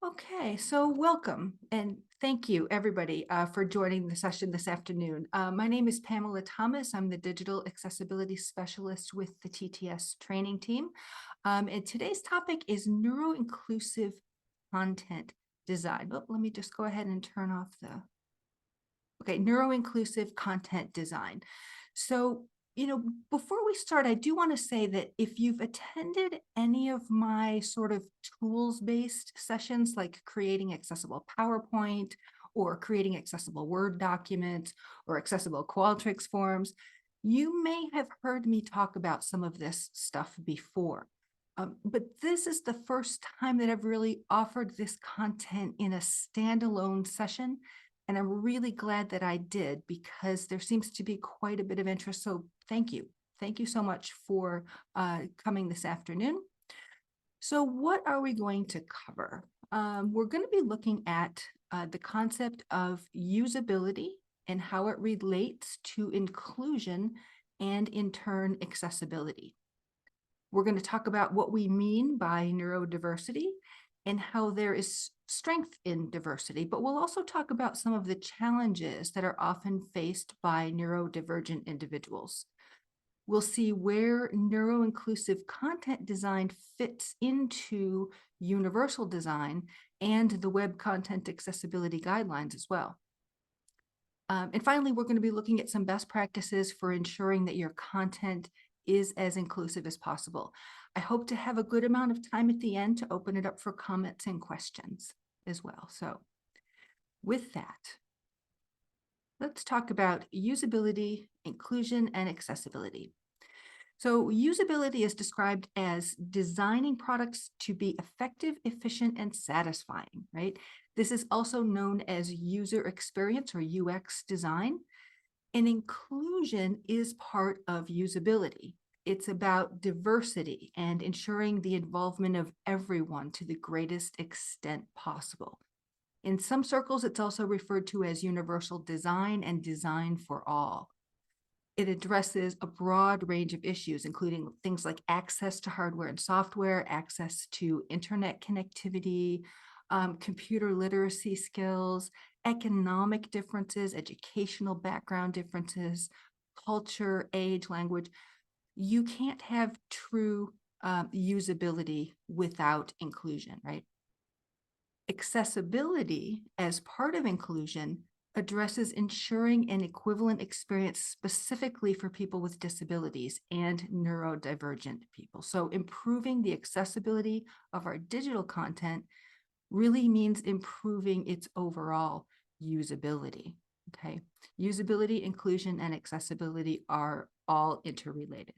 Okay, so welcome and thank you everybody for joining the session this afternoon. My name is Pamela Thomas. I'm the Digital Accessibility Specialist with the TTS training team. And today's topic is neuroinclusive content design. Oh, let me just go ahead and turn off the, okay, neuroinclusive content design. So, before we start, I do want to say that if you've attended any of my sort of tools-based sessions, like creating accessible PowerPoint or creating accessible Word documents or accessible Qualtrics forms, you may have heard me talk about some of this stuff before. But this is the first time that I've really offered this content in a standalone session. And I'm really glad that I did because there seems to be quite a bit of interest. So thank you. Thank you so much for coming this afternoon. So what are we going to cover? We're going to be looking at the concept of usability and how it relates to inclusion and in turn accessibility. We're going to talk about what we mean by neurodiversity and how there is strength in diversity, but we'll also talk about some of the challenges that are often faced by neurodivergent individuals. We'll see where neuroinclusive content design fits into universal design and the Web Content Accessibility Guidelines as well. And finally, we're going to be looking at some best practices for ensuring that your content is as inclusive as possible. I hope to have a good amount of time at the end to open it up for comments and questions as well. So with that, let's talk about usability, inclusion, and accessibility. So usability is described as designing products to be effective, efficient, and satisfying, right? This is also known as user experience or UX design. And inclusion is part of usability. It's about diversity and ensuring the involvement of everyone to the greatest extent possible. In some circles, it's also referred to as universal design and design for all. It addresses a broad range of issues, including things like access to hardware and software, access to internet connectivity, computer literacy skills, economic differences, educational background differences, culture, age, language. You can't have true usability without inclusion, right? Accessibility as part of inclusion addresses ensuring an equivalent experience specifically for people with disabilities and neurodivergent people. So improving the accessibility of our digital content really means improving its overall usability, okay? Usability, inclusion, and accessibility are all interrelated.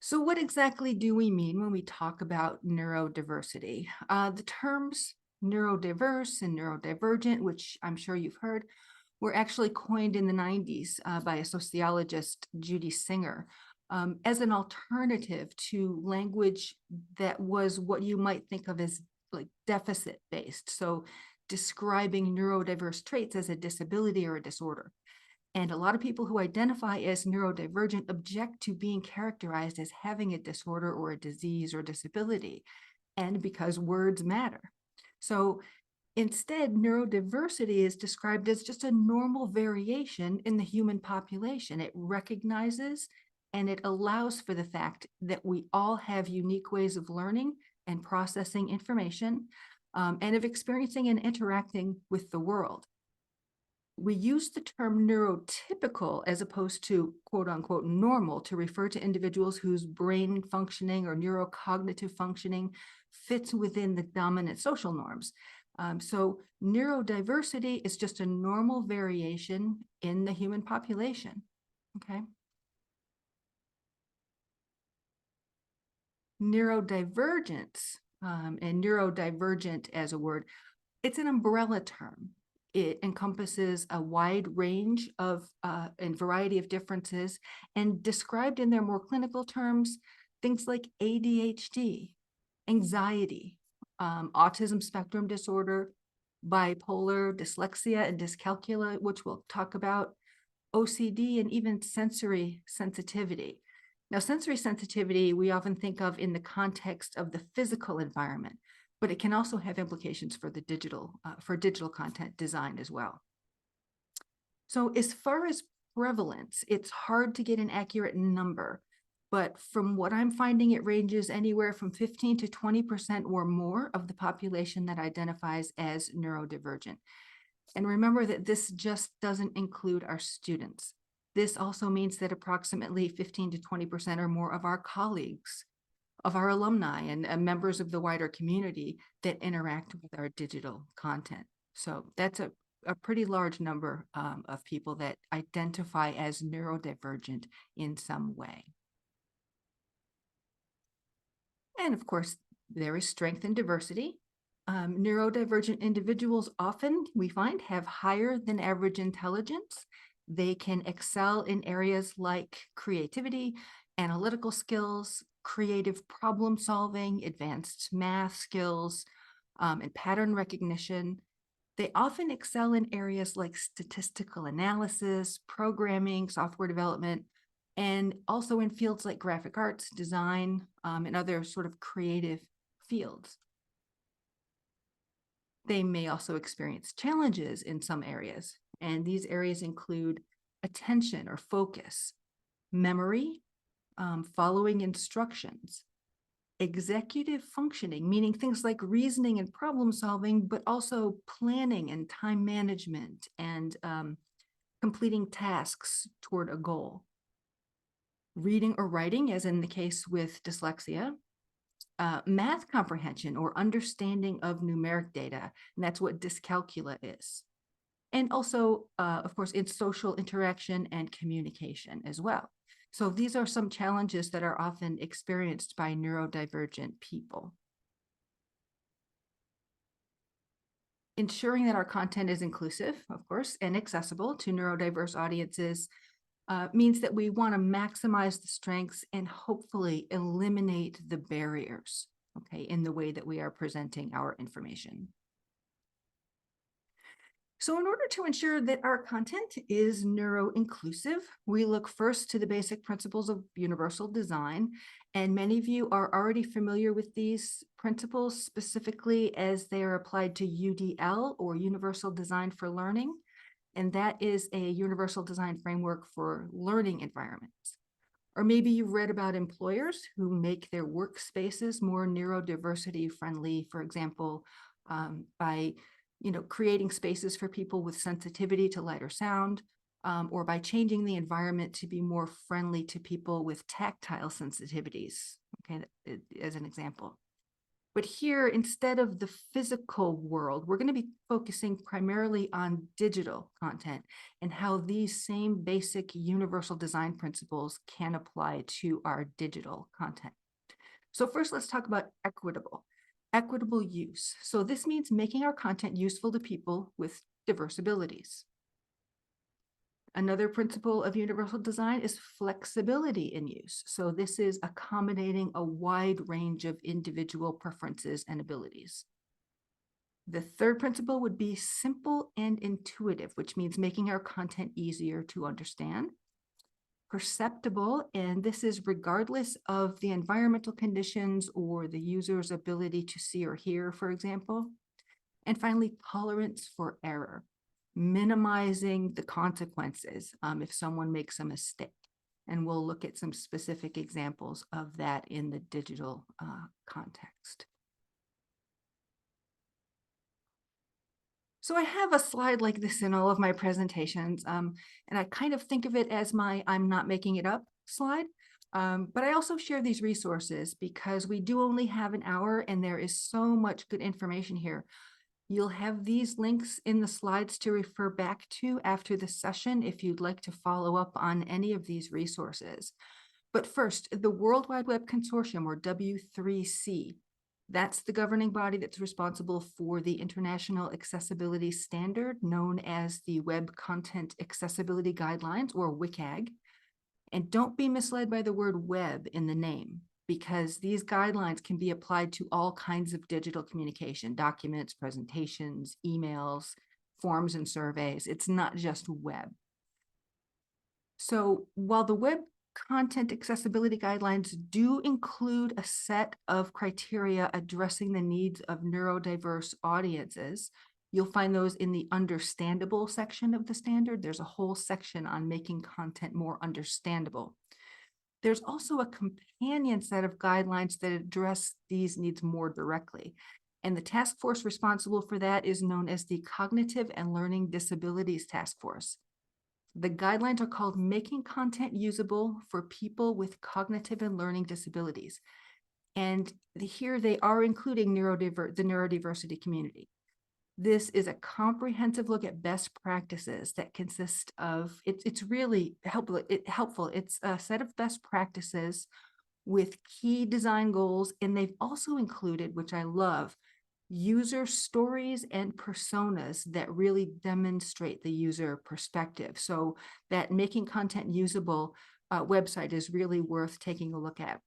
So what exactly do we mean when we talk about neurodiversity? The terms neurodiverse and neurodivergent, which I'm sure you've heard, were actually coined in the 90s by a sociologist, Judy Singer, as an alternative to language that was what you might think of as like deficit-based. So describing neurodiverse traits as a disability or a disorder. And a lot of people who identify as neurodivergent object to being characterized as having a disorder or a disease or disability, and because words matter. So instead, neurodiversity is described as just a normal variation in the human population. It recognizes and it allows for the fact that we all have unique ways of learning and processing information and of experiencing and interacting with the world. We use the term neurotypical as opposed to quote unquote normal to refer to individuals whose brain functioning or neurocognitive functioning fits within the dominant social norms. So neurodiversity is just a normal variation in the human population, okay? Neurodivergence and neurodivergent as a word, it's an umbrella term. It encompasses a wide range of and variety of differences, and described in their more clinical terms, things like ADHD, anxiety, autism spectrum disorder, bipolar, dyslexia, and dyscalculia, which we'll talk about, OCD, and even sensory sensitivity. Now, sensory sensitivity, we often think of in the context of the physical environment, but it can also have implications for digital content design as well. So as far as prevalence, it's hard to get an accurate number, but from what I'm finding, it ranges anywhere from 15 to 20% or more of the population that identifies as neurodivergent. And remember that this just doesn't include our students. This also means that approximately 15 to 20% or more of our colleagues, of our alumni and members of the wider community that interact with our digital content. So that's a pretty large number of people that identify as neurodivergent in some way. And of course, there is strength in diversity. Neurodivergent individuals often, we find, have higher than average intelligence. They can excel in areas like creativity, analytical skills, creative problem solving, advanced math skills, and pattern recognition. They often excel in areas like statistical analysis, programming, software development, and also in fields like graphic arts, design, and other sort of creative fields. They may also experience challenges in some areas, and these areas include attention or focus, memory, following instructions, executive functioning, meaning things like reasoning and problem solving, but also planning and time management and completing tasks toward a goal. Reading or writing, as in the case with dyslexia, math comprehension or understanding of numeric data, and that's what dyscalculia is. And also, of course, in social interaction and communication as well. So these are some challenges that are often experienced by neurodivergent people. Ensuring that our content is inclusive, of course, and accessible to neurodiverse audiences means that we want to maximize the strengths and hopefully eliminate the barriers, okay, in the way that we are presenting our information. So in order to ensure that our content is neuro-inclusive, we look first to the basic principles of universal design. And many of you are already familiar with these principles, specifically as they are applied to UDL, or Universal Design for Learning. And that is a universal design framework for learning environments. Or maybe you've read about employers who make their workspaces more neurodiversity friendly, for example, by creating spaces for people with sensitivity to light or sound, or by changing the environment to be more friendly to people with tactile sensitivities, okay, as an example. But here, instead of the physical world, we're going to be focusing primarily on digital content and how these same basic universal design principles can apply to our digital content. So first, let's talk about equitable use. So this means making our content useful to people with diverse abilities. Another principle of universal design is flexibility in use. So this is accommodating a wide range of individual preferences and abilities. The third principle would be simple and intuitive, which means making our content easier to understand. Perceptible, and this is regardless of the environmental conditions or the user's ability to see or hear, for example. And finally, tolerance for error, minimizing the consequences if someone makes a mistake. And we'll look at some specific examples of that in the digital context. So I have a slide like this in all of my presentations, and I kind of think of it as my "I'm not making it up" slide. But I also share these resources because we do only have an hour and there is so much good information here. You'll have these links in the slides to refer back to after the session if you'd like to follow up on any of these resources. But first, the World Wide Web Consortium, or W3C, that's the governing body that's responsible for the International Accessibility Standard, known as the Web Content Accessibility Guidelines, or WCAG. And don't be misled by the word web in the name, because these guidelines can be applied to all kinds of digital communication, documents, presentations, emails, forms, and surveys. It's not just web. So while the Web content accessibility guidelines do include a set of criteria addressing the needs of neurodiverse audiences. You'll find those in the understandable section of the standard. There's a whole section on making content more understandable. There's also a companion set of guidelines that address these needs more directly. And the task force responsible for that is known as the Cognitive and Learning Disabilities Task Force. The guidelines are called Making Content Usable for People with Cognitive and Learning Disabilities. And here they are including the neurodiversity community. This is a comprehensive look at best practices that consist of, it's really helpful. It's a set of best practices with key design goals. And they've also included, which I love, user stories and personas that really demonstrate the user perspective. So that Making Content Usable website is really worth taking a look at.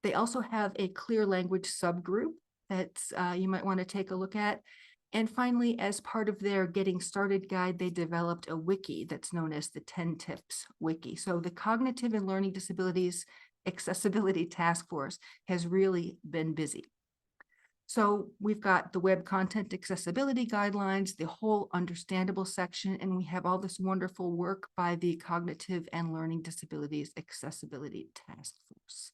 They also have a clear language subgroup that you might want to take a look at. And finally, as part of their Getting Started guide, they developed a wiki that's known as the 10 Tips Wiki. So the Cognitive and Learning Disabilities Accessibility Task Force has really been busy. So we've got the web content accessibility guidelines, the whole understandable section, and we have all this wonderful work by the Cognitive and Learning Disabilities Accessibility Task Force.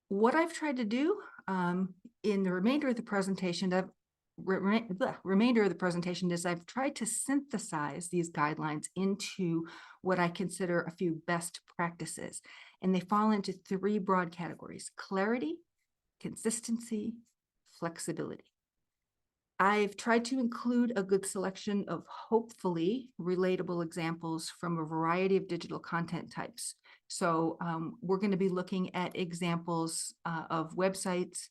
What I've tried to do in the remainder of the presentation, is I've tried to synthesize these guidelines into what I consider a few best practices. And they fall into three broad categories: clarity, consistency, flexibility. I've tried to include a good selection of hopefully relatable examples from a variety of digital content types. So we're going to be looking at examples of websites,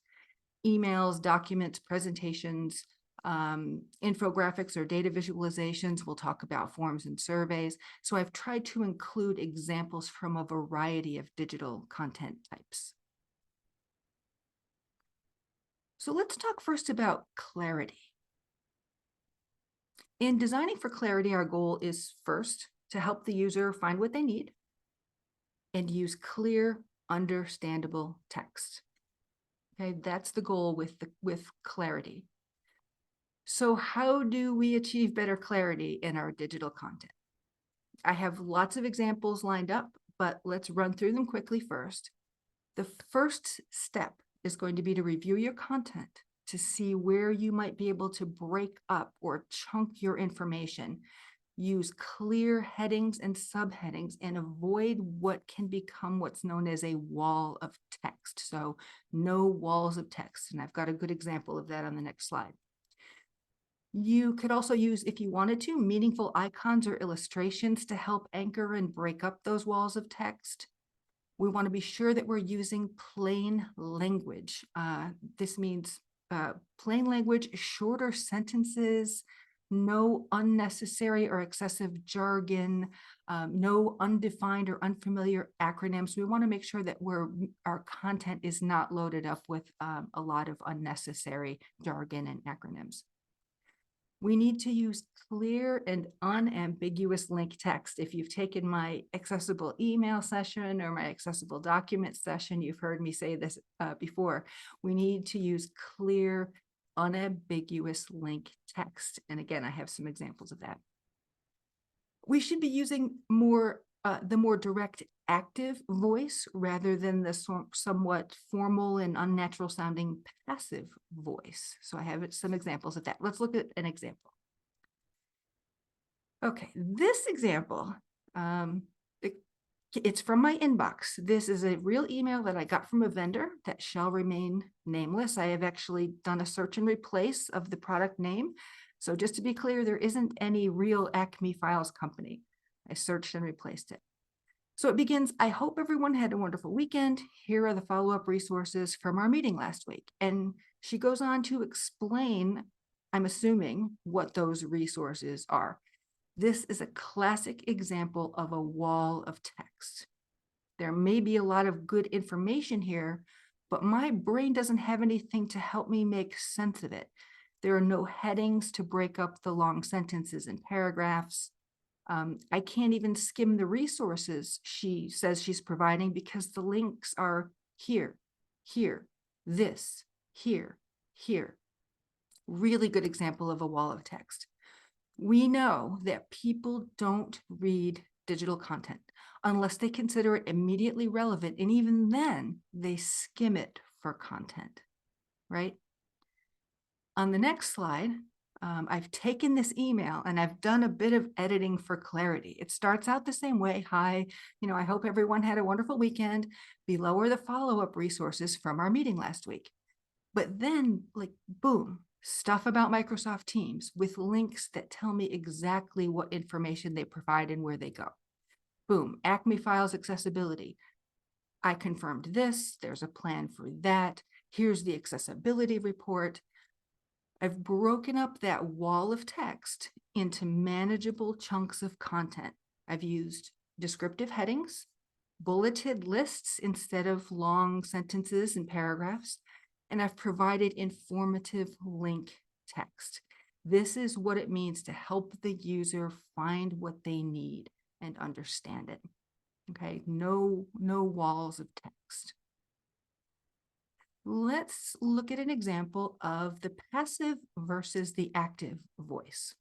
emails, documents, presentations, infographics or data visualizations. We'll talk about forms and surveys. So I've tried to include examples from a variety of digital content types. So let's talk first about clarity. In designing for clarity, our goal is first to help the user find what they need and use clear, understandable text. Okay, that's the goal with clarity. So how do we achieve better clarity in our digital content? I have lots of examples lined up, but let's run through them quickly first. The first step is going to be to review your content to see where you might be able to break up or chunk your information. Use clear headings and subheadings and avoid what can become what's known as a wall of text. So no walls of text. And I've got a good example of that on the next slide. You could also use, if you wanted to, meaningful icons or illustrations to help anchor and break up those walls of text. We want to be sure that we're using plain language. This means plain language, shorter sentences, no unnecessary or excessive jargon, no undefined or unfamiliar acronyms. We want to make sure that our content is not loaded up with a lot of unnecessary jargon and acronyms. We need to use clear and unambiguous link text. If you've taken my accessible email session or my accessible document session, you've heard me say this before. We need to use clear, unambiguous link text. And again, I have some examples of that. We should be using the more direct active voice rather than the somewhat formal and unnatural sounding passive voice. So I have some examples of that. Let's look at an example. Okay, this example, it's from my inbox. This is a real email that I got from a vendor that shall remain nameless. I have actually done a search and replace of the product name. So just to be clear, there isn't any real Acme Files company. I searched and replaced it. So it begins, I hope everyone had a wonderful weekend. Here are the follow-up resources from our meeting last week. And she goes on to explain, I'm assuming, what those resources are. This is a classic example of a wall of text. There may be a lot of good information here, but my brain doesn't have anything to help me make sense of it. There are no headings to break up the long sentences and paragraphs. I can't even skim the resources she says she's providing because the links are here, here, this, here, here. Really good example of a wall of text. We know that people don't read digital content unless they consider it immediately relevant, and even then they skim it for content, right? On the next slide, I've taken this email and I've done a bit of editing for clarity. It starts out the same way. Hi, I hope everyone had a wonderful weekend. Below are the follow-up resources from our meeting last week. But then, like, boom, stuff about Microsoft Teams with links that tell me exactly what information they provide and where they go. Boom, Acme Files accessibility. I confirmed this, there's a plan for that. Here's the accessibility report. I've broken up that wall of text into manageable chunks of content. I've used descriptive headings, bulleted lists instead of long sentences and paragraphs, and I've provided informative link text. This is what it means to help the user find what they need and understand it. Okay, no walls of text. Let's look at an example of the passive versus the active voice.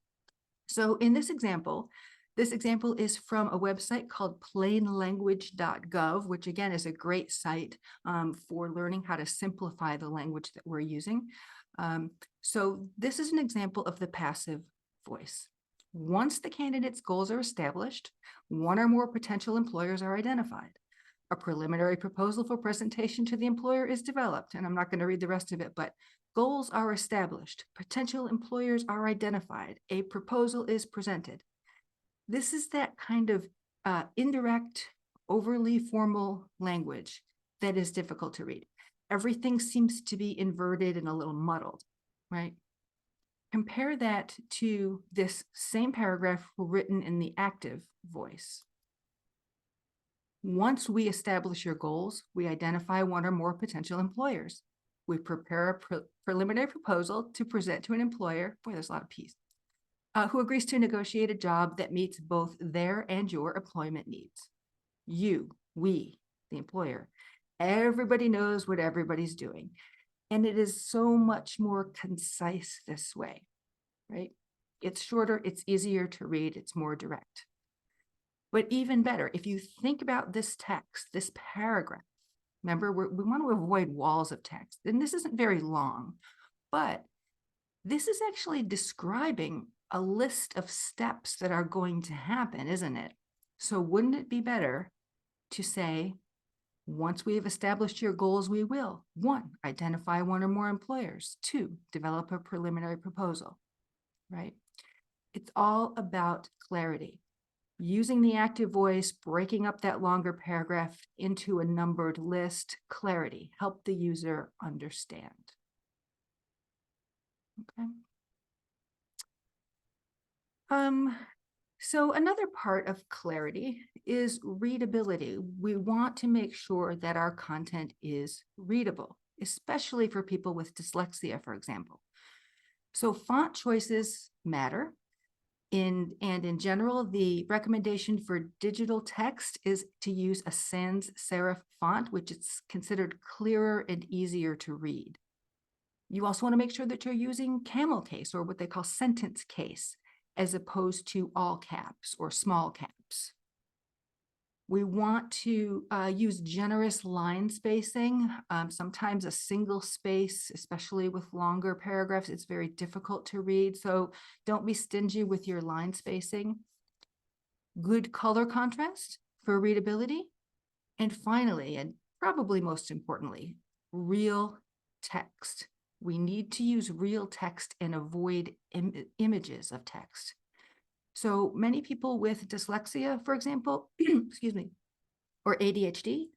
So in this example is from a website called plainlanguage.gov, which again is a great site for learning how to simplify the language that we're using. So this is an example of the passive voice. Once the candidate's goals are established, one or more potential employers are identified. A preliminary proposal for presentation to the employer is developed, and I'm not going to read the rest of it, but goals are established, potential employers are identified, a proposal is presented. This is that kind of indirect, overly formal language that is difficult to read. Everything seems to be inverted and a little muddled, right? Compare that to this same paragraph written in the active voice. Once we establish your goals, we identify one or more potential employers. We prepare a preliminary proposal to present to an employer, boy, there's a lot of P's, who agrees to negotiate a job that meets both their and your employment needs. You, we, the employer, everybody knows what everybody's doing. And it is so much more concise this way, right? It's shorter, it's easier to read, it's more direct. But even better, if you think about this text, this paragraph, remember, we want to avoid walls of text. And this isn't very long, but this is actually describing a list of steps that are going to happen, isn't it? So wouldn't it be better to say, once we have established your goals, we will, 1, identify one or more employers, 2, develop a preliminary proposal, right? It's all about clarity. Using the active voice, breaking up that longer paragraph into a numbered list, clarity, help the user understand. Okay. So another part of clarity is readability. We want to make sure that our content is readable, especially for people with dyslexia, for example. So font choices matter. In general, the recommendation for digital text is to use a sans serif font, which is considered clearer and easier to read. You also want to make sure that you're using camel case, or what they call sentence case, as opposed to all caps or small caps. We want to use generous line spacing. Sometimes a single space, especially with longer paragraphs, it's very difficult to read. So don't be stingy with your line spacing. Good color contrast for readability. And finally, and probably most importantly, real text. We need to use real text and avoid images of text. So many people with dyslexia, for example, excuse me, or ADHD,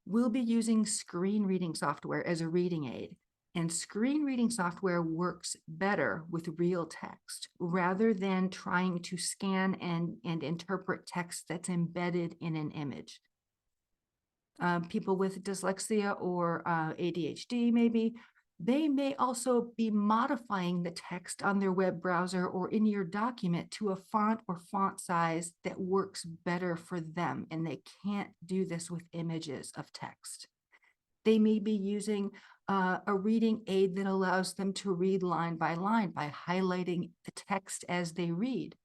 will be using screen reading software as a reading aid. And screen reading software works better with real text rather than trying to scan and interpret text that's embedded in an image. People with dyslexia or ADHD maybe They may also be modifying the text on their web browser or in your document to a font or font size that works better for them, and they can't do this with images of text. They may be using a reading aid that allows them to read line by highlighting the text as they read.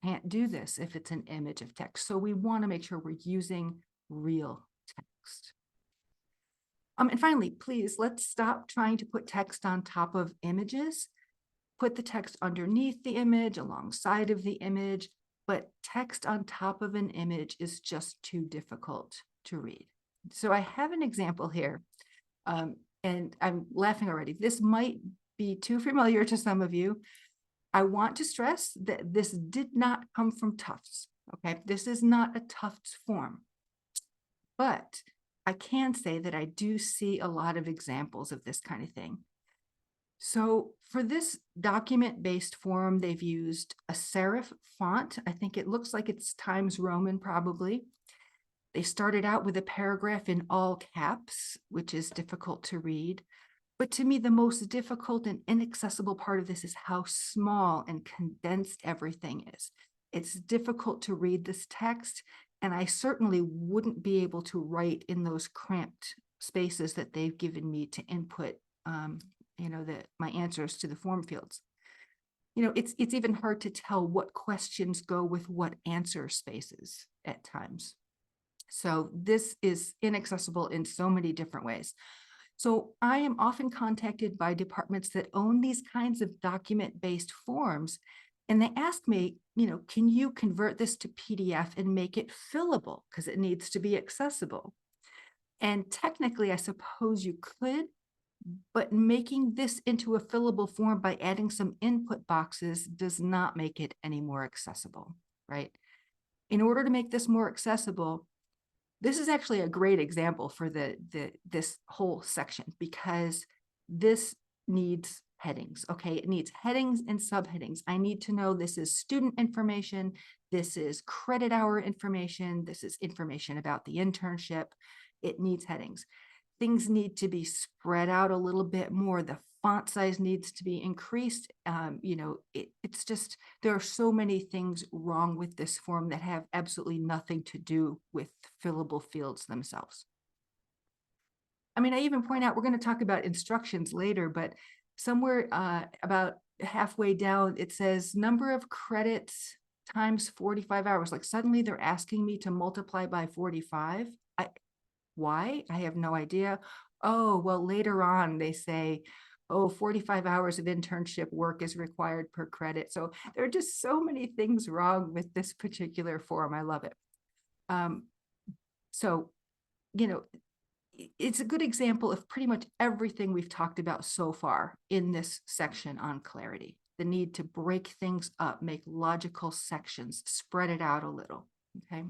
Can't do this if it's an image of text. So we want to make sure we're using real text. And finally, please, let's stop trying to put text on top of images. Put the text underneath the image, alongside of the image, but text on top of an image is just too difficult to read. So I have an example here, and I'm laughing already. This might be too familiar to some of you. I want to stress that this did not come from Tufts, okay? This is not a Tufts form, but I can say that I do see a lot of examples of this kind of thing. So for this document-based form, they've used a serif font. I think it looks like it's Times Roman probably. They started out with a paragraph in all caps, which is difficult to read. But to me, the most difficult and inaccessible part of this is how small and condensed everything is. It's difficult to read this text, and I certainly wouldn't be able to write in those cramped spaces that they've given me to input my answers to the form fields. It's even hard to tell what questions go with what answer spaces at times. So this is inaccessible in so many different ways. So I am often contacted by departments that own these kinds of document-based forms, and they ask me, can you convert this to PDF and make it fillable because it needs to be accessible? And technically, I suppose you could, but making this into a fillable form by adding some input boxes does not make it any more accessible, right? In order to make this more accessible, this is actually a great example for this whole section because this needs headings, okay? It needs headings and subheadings. I need to know this is student information, this is credit hour information, this is information about the internship. It needs headings. Things need to be spread out a little bit more. The font size needs to be increased. It's just, there are so many things wrong with this form that have absolutely nothing to do with fillable fields themselves. I mean, I even point out, we're going to talk about instructions later, but somewhere about halfway down, it says number of credits times 45 hours. Like suddenly they're asking me to multiply by 45. Why? I have no idea. Oh, well, later on they say, oh, 45 hours of internship work is required per credit. So there are just so many things wrong with this particular form. I love it. It's a good example of pretty much everything we've talked about so far in this section on clarity. The need to break things up, make logical sections, spread it out a little, okay?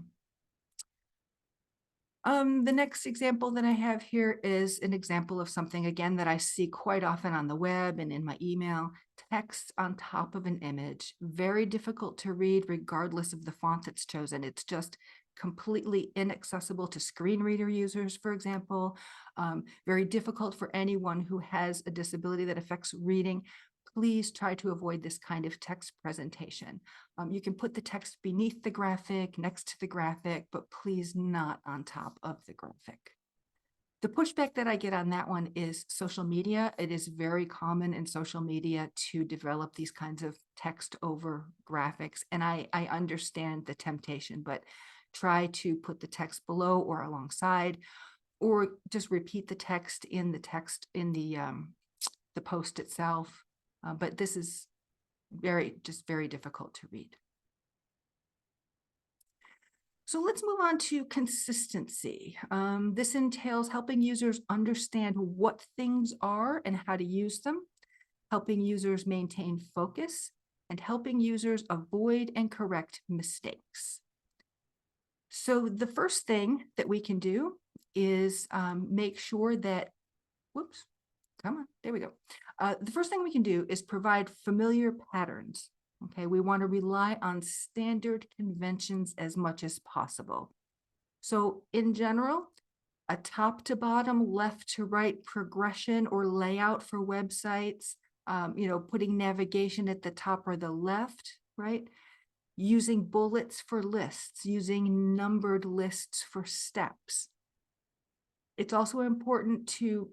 The next example that I have here is an example of something, again, that I see quite often on the web and in my email. Text on top of an image, very difficult to read regardless of the font that's chosen. It's just completely inaccessible to screen reader users, for example. Very difficult for anyone who has a disability that affects reading. Please try to avoid this kind of text presentation. You can put the text beneath the graphic, next to the graphic, but please not on top of the graphic. The pushback that I get on that one is social media. It is very common in social media to develop these kinds of text over graphics, and I understand the temptation, but try to put the text below or alongside, or just repeat the text in the post itself. But this is very difficult to read. So let's move on to consistency. This entails helping users understand what things are and how to use them, helping users maintain focus, and helping users avoid and correct mistakes. So the first thing that we can do is make sure that, whoops, come on, there we go. The first thing we can do is provide familiar patterns. Okay, we want to rely on standard conventions as much as possible. So in general, a top to bottom, left to right progression or layout for websites, putting navigation at the top or the left, right? Using bullets for lists, using numbered lists for steps. It's also important to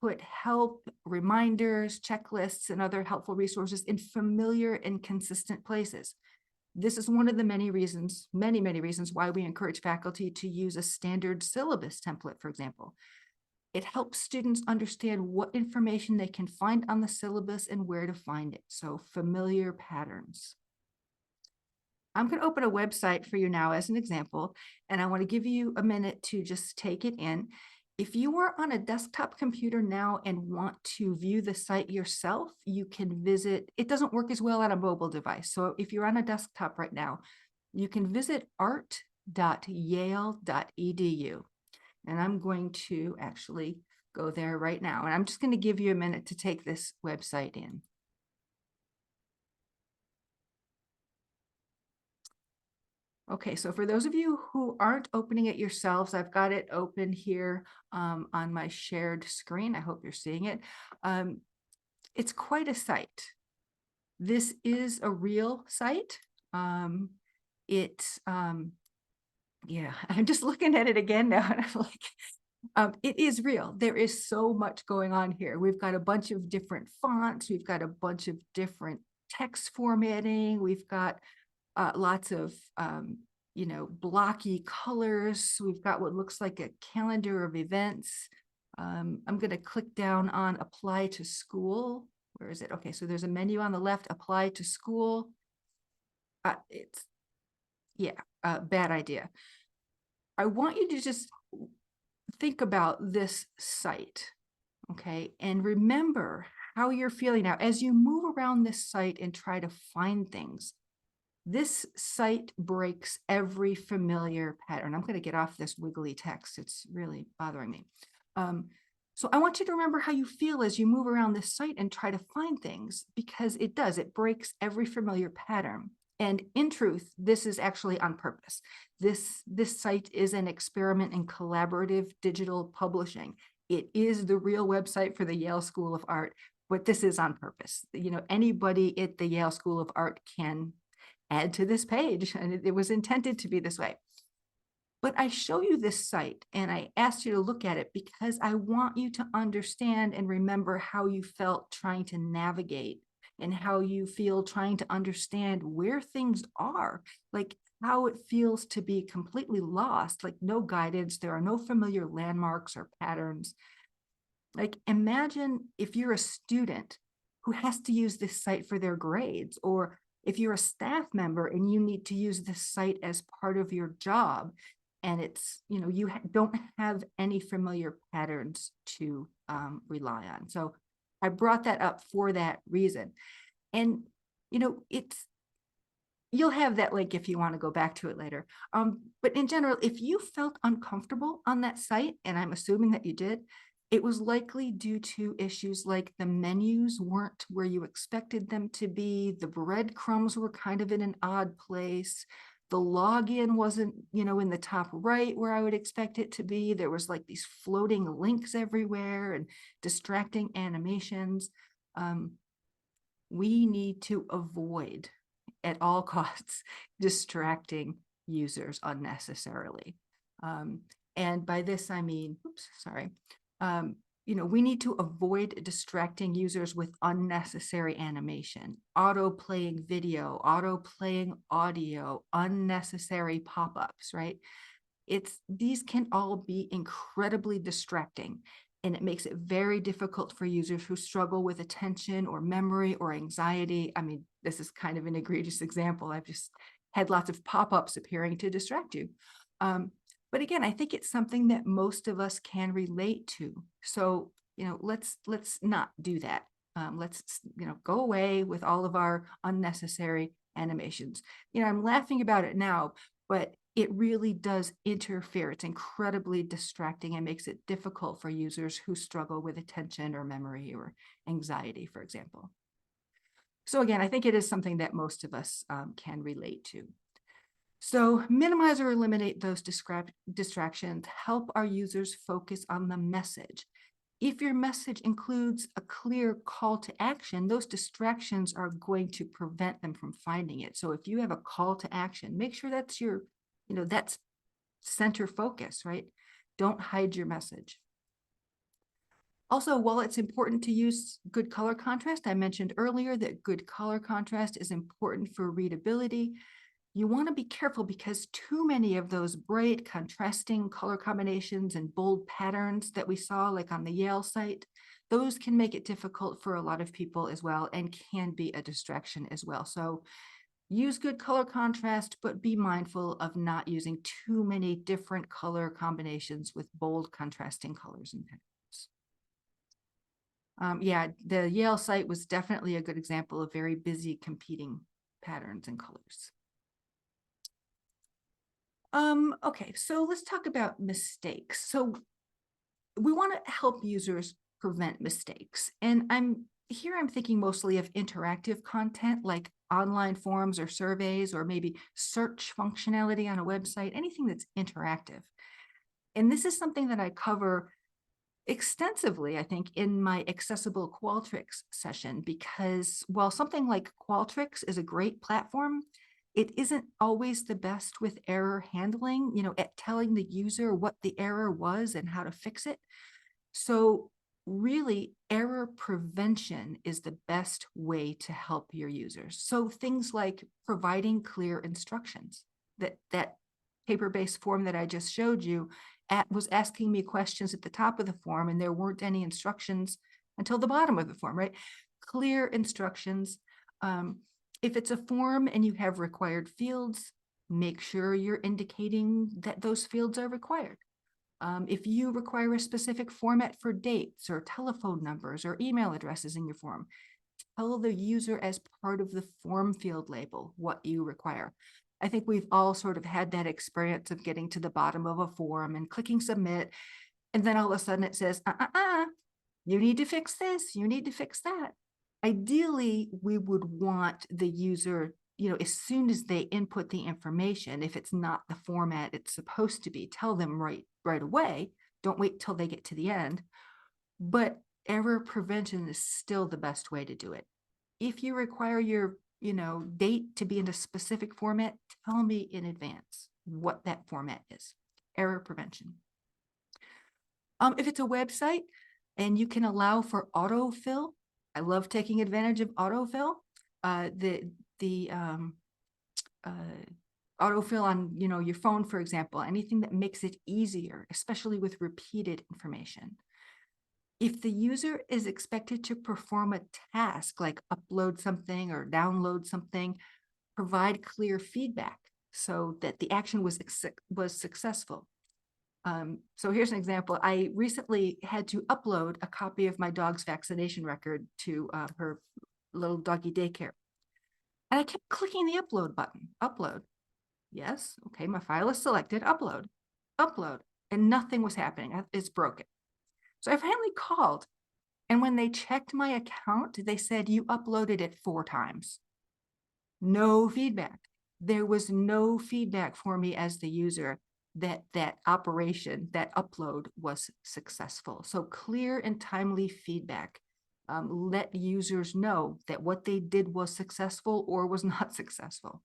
put help, reminders, checklists, and other helpful resources in familiar and consistent places. This is one of the many reasons why we encourage faculty to use a standard syllabus template, for example. It helps students understand what information they can find on the syllabus and where to find it. So familiar patterns. I'm going to open a website for you now as an example, and I want to give you a minute to just take it in. If you are on a desktop computer now and want to view the site yourself, you can visit. It doesn't work as well on a mobile device. So if you're on a desktop right now, you can visit art.yale.edu. And I'm going to actually go there right now. And I'm just going to give you a minute to take this website in. Okay, so for those of you who aren't opening it yourselves, I've got it open here on my shared screen. I hope you're seeing it. It's quite a site. This is a real site. Yeah, I'm just looking at it again now, and I'm like, it is real. There is so much going on here. We've got a bunch of different fonts. We've got a bunch of different text formatting. We've got lots of, blocky colors. We've got what looks like a calendar of events. I'm going to click down on apply to school. Where is it? Okay, so there's a menu on the left, apply to school. Bad idea. I want you to just think about this site, okay? And remember how you're feeling now as you move around this site and try to find things. This site breaks every familiar pattern. I'm going to get off this wiggly text. It's really bothering me. So I want you to remember how you feel as you move around this site and try to find things, because it breaks every familiar pattern. And in truth, this is actually on purpose. This site is an experiment in collaborative digital publishing. It is the real website for the Yale School of Art, but this is on purpose. Anybody at the Yale School of Art can add to this page, and it was intended to be this way. But I show you this site and I asked you to look at it because I want you to understand and remember how you felt trying to navigate and how you feel trying to understand where things are, like how it feels to be completely lost, like no guidance, there are no familiar landmarks or patterns. Like imagine if you're a student who has to use this site for their grades, or if you're a staff member and you need to use this site as part of your job, and it's, you don't have any familiar patterns to rely on. So I brought that up for that reason. And, you'll have that link if you want to go back to it later. But in general, if you felt uncomfortable on that site, and I'm assuming that you did, it was likely due to issues like the menus weren't where you expected them to be. The breadcrumbs were kind of in an odd place. The login wasn't, in the top right where I would expect it to be. There was like these floating links everywhere and distracting animations. We need to avoid at all costs distracting users unnecessarily. And by this, I mean, we need to avoid distracting users with unnecessary animation, auto-playing video, auto-playing audio, unnecessary pop-ups, right? These can all be incredibly distracting, and it makes it very difficult for users who struggle with attention or memory or anxiety. I mean, this is kind of an egregious example. I've just had lots of pop-ups appearing to distract you. But again, I think it's something that most of us can relate to. So, let's not do that. Let's, go away with all of our unnecessary animations. I'm laughing about it now, but it really does interfere. It's incredibly distracting and makes it difficult for users who struggle with attention or memory or anxiety, for example. So again, I think it is something that most of us can relate to. So minimize or eliminate those distractions. Help our users focus on the message. If your message includes a clear call to action, those distractions are going to prevent them from finding it. So if you have a call to action, make sure that's that's center focus, right? Don't hide your message. Also, while it's important to use good color contrast, I mentioned earlier that good color contrast is important for readability. You want to be careful because too many of those bright contrasting color combinations and bold patterns that we saw like on the Yale site, those can make it difficult for a lot of people as well and can be a distraction as well. So use good color contrast, but be mindful of not using too many different color combinations with bold contrasting colors and patterns. Yeah, the Yale site was definitely a good example of very busy competing patterns and colors. Okay, so let's talk about mistakes. So we want to help users prevent mistakes. And I'm thinking mostly of interactive content like online forums or surveys, or maybe search functionality on a website, anything that's interactive. And this is something that I cover extensively, I think, in my accessible Qualtrics session, because while something like Qualtrics is a great platform, it isn't always the best with error handling, at telling the user what the error was and how to fix it. So really, error prevention is the best way to help your users. So things like providing clear instructions. That paper-based form that I just showed you was asking me questions at the top of the form, and there weren't any instructions until the bottom of the form, right? Clear instructions. If it's a form and you have required fields, make sure you're indicating that those fields are required. If you require a specific format for dates or telephone numbers or email addresses in your form, tell the user as part of the form field label what you require. I think we've all sort of had that experience of getting to the bottom of a form and clicking submit, and then all of a sudden it says, you need to fix this, you need to fix that. Ideally, we would want the user, as soon as they input the information, if it's not the format it's supposed to be, tell them right away. Don't wait till they get to the end. But error prevention is still the best way to do it. If you require your, date to be in a specific format, tell me in advance what that format is. Error prevention. If it's a website and you can allow for autofill, I love taking advantage of autofill. The autofill on your phone, for example, anything that makes it easier, especially with repeated information. If the user is expected to perform a task like upload something or download something, provide clear feedback so that the action was successful. So here's an example. I recently had to upload a copy of my dog's vaccination record to her little doggy daycare. And I kept clicking the upload button. Upload. Yes. Okay, my file is selected. Upload. Upload. And nothing was happening. It's broken. So I finally called. And when they checked my account, they said, you uploaded it 4 times. No feedback. There was no feedback for me as the user that operation, that upload was successful. So clear and timely feedback. Let users know that what they did was successful or was not successful.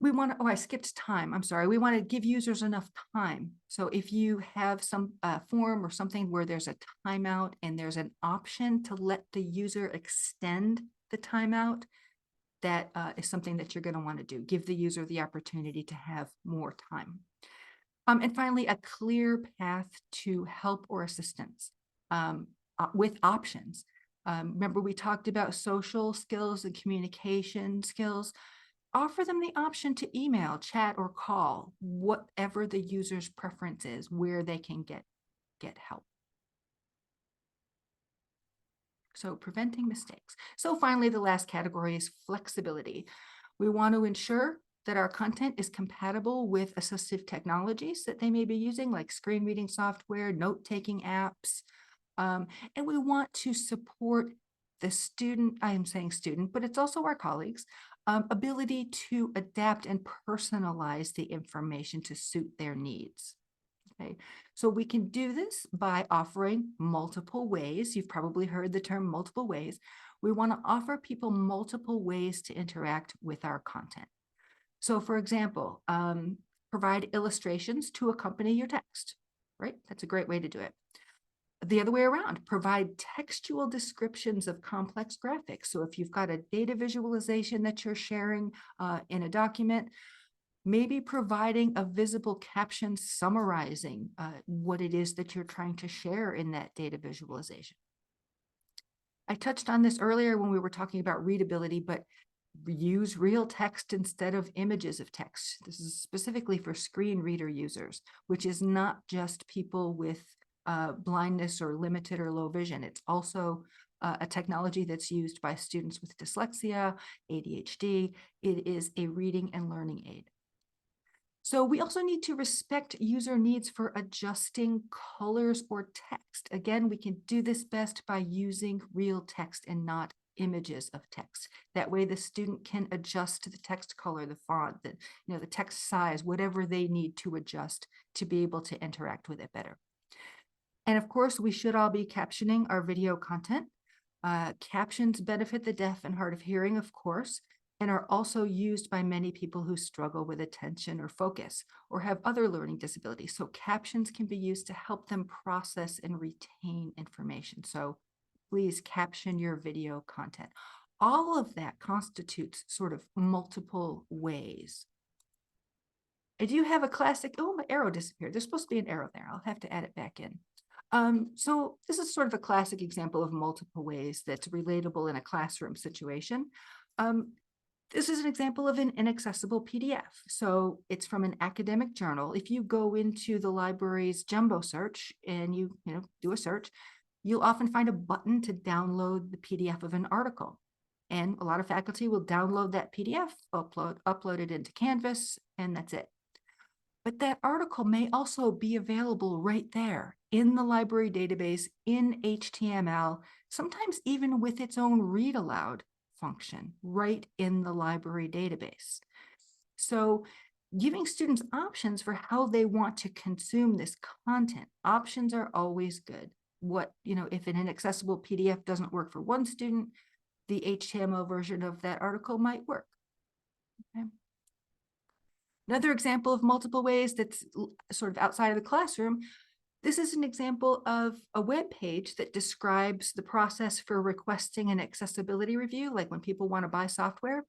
We want to, I skipped time. I'm sorry. We want to give users enough time. So if you have some form or something where there's a timeout and there's an option to let the user extend the timeout, that is something that you're going to want to do. Give the user the opportunity to have more time. And finally, a clear path to help or assistance with options. Remember, we talked about social skills and communication skills. Offer them the option to email, chat, or call, whatever the user's preference is, where they can get help. So preventing mistakes. So finally, the last category is flexibility. We want to ensure that our content is compatible with assistive technologies that they may be using, like screen reading software, note-taking apps. And we want to support the student, I am saying student, but it's also our colleagues, ability to adapt and personalize the information to suit their needs. Okay, so we can do this by offering multiple ways. You've probably heard the term multiple ways. We want to offer people multiple ways to interact with our content. So for example, provide illustrations to accompany your text, right? That's a great way to do it. The other way around, provide textual descriptions of complex graphics. So if you've got a data visualization that you're sharing in a document, maybe providing a visible caption summarizing what it is that you're trying to share in that data visualization. I touched on this earlier when we were talking about readability, but use real text instead of images of text. This is specifically for screen reader users, which is not just people with blindness or limited or low vision. It's also a technology that's used by students with dyslexia, ADHD. It is a reading and learning aid. So we also need to respect user needs for adjusting colors or text. Again, we can do this best by using real text and not images of text. That way the student can adjust the text color, the font, the text size, whatever they need to adjust to be able to interact with it better. And of course, we should all be captioning our video content. Captions benefit the deaf and hard of hearing, of course, and are also used by many people who struggle with attention or focus or have other learning disabilities. So captions can be used to help them process and retain information. So please caption your video content. All of that constitutes sort of multiple ways. I do have a classic, oh, my arrow disappeared. There's supposed to be an arrow there. I'll have to add it back in. So this is sort of a classic example of multiple ways that's relatable in a classroom situation. This is an example of an inaccessible PDF. So it's from an academic journal. If you go into the library's jumbo search and you do a search, you'll often find a button to download the PDF of an article. And a lot of faculty will download that PDF, upload it into Canvas, and that's it. But that article may also be available right there in the library database in HTML, sometimes even with its own read aloud function right in the library database. So giving students options for how they want to consume this content, options are always good. If an inaccessible PDF doesn't work for one student, the HTML version of that article might work. Okay. Another example of multiple ways that's sort of outside of the classroom, this is an example of a web page that describes the process for requesting an accessibility review, like when people want to buy software.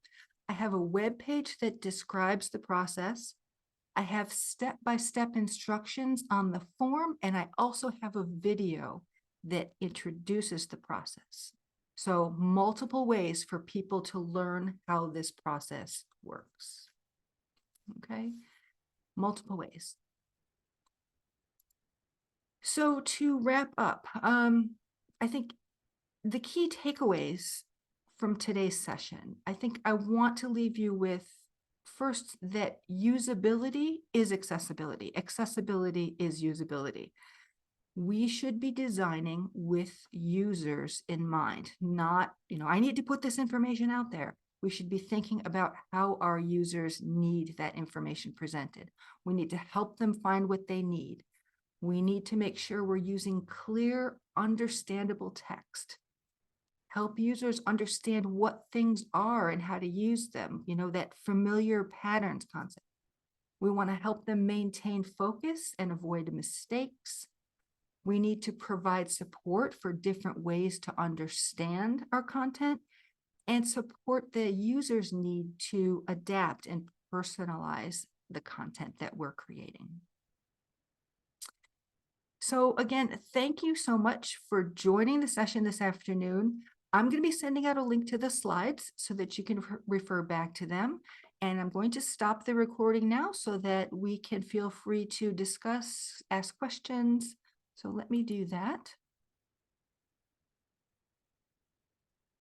I have a web page that describes the process. I have step-by-step instructions on the form, and I also have a video that introduces the process. So multiple ways for people to learn how this process works. Okay, multiple ways. So to wrap up, I think the key takeaways from today's session, I think I want to leave you with first that usability is accessibility. Accessibility is usability. We should be designing with users in mind, not, I need to put this information out there. We should be thinking about how our users need that information presented. We need to help them find what they need. We need to make sure we're using clear, understandable text. Help users understand what things are and how to use them, that familiar patterns concept. We want to help them maintain focus and avoid mistakes. We need to provide support for different ways to understand our content and support the user's need to adapt and personalize the content that we're creating. So again, thank you so much for joining the session this afternoon. I'm going to be sending out a link to the slides so that you can refer back to them. And I'm going to stop the recording now so that we can feel free to discuss, ask questions. So let me do that.